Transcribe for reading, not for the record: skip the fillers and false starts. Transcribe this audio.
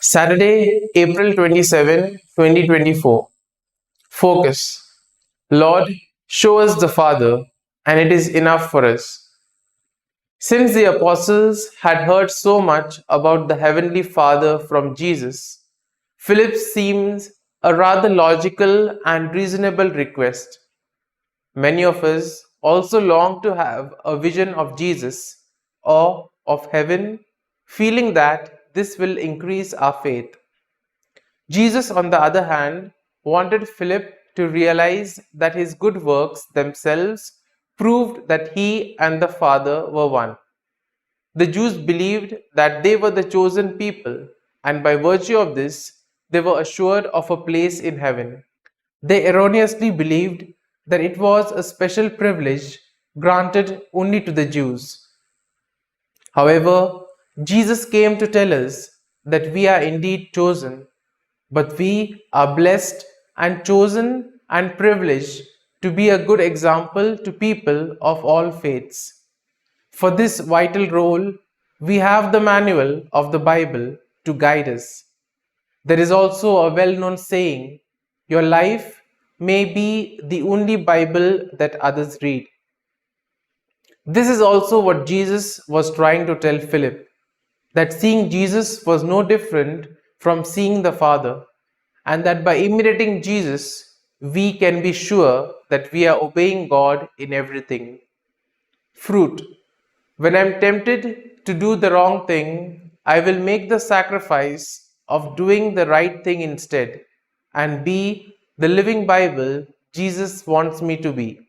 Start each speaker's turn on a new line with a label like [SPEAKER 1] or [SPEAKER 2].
[SPEAKER 1] Saturday, April 27, 2024. Focus. Lord, show us the Father, and it is enough for us. Since the apostles had heard so much about the Heavenly Father from Jesus, Philip seems a rather logical and reasonable request. Many of us also long to have a vision of Jesus or of heaven, feeling that this will increase our faith. Jesus, on the other hand, wanted Philip to realize that his good works themselves proved that he and the Father were one. The Jews believed that they were the chosen people, and by virtue of this, they were assured of a place in heaven. They erroneously believed that it was a special privilege granted only to the Jews. However, Jesus came to tell us that we are indeed chosen, but we are blessed and chosen and privileged to be a good example to people of all faiths. For this vital role, we have the manual of the Bible to guide us. There is also a well known saying, your life may be the only Bible that others read. This is also what Jesus was trying to tell Philip, that seeing Jesus was no different from seeing the Father, and that by imitating Jesus, we can be sure that we are obeying God in everything. Fruit. When I am tempted to do the wrong thing, I will make the sacrifice of doing the right thing instead and be the living Bible Jesus wants me to be.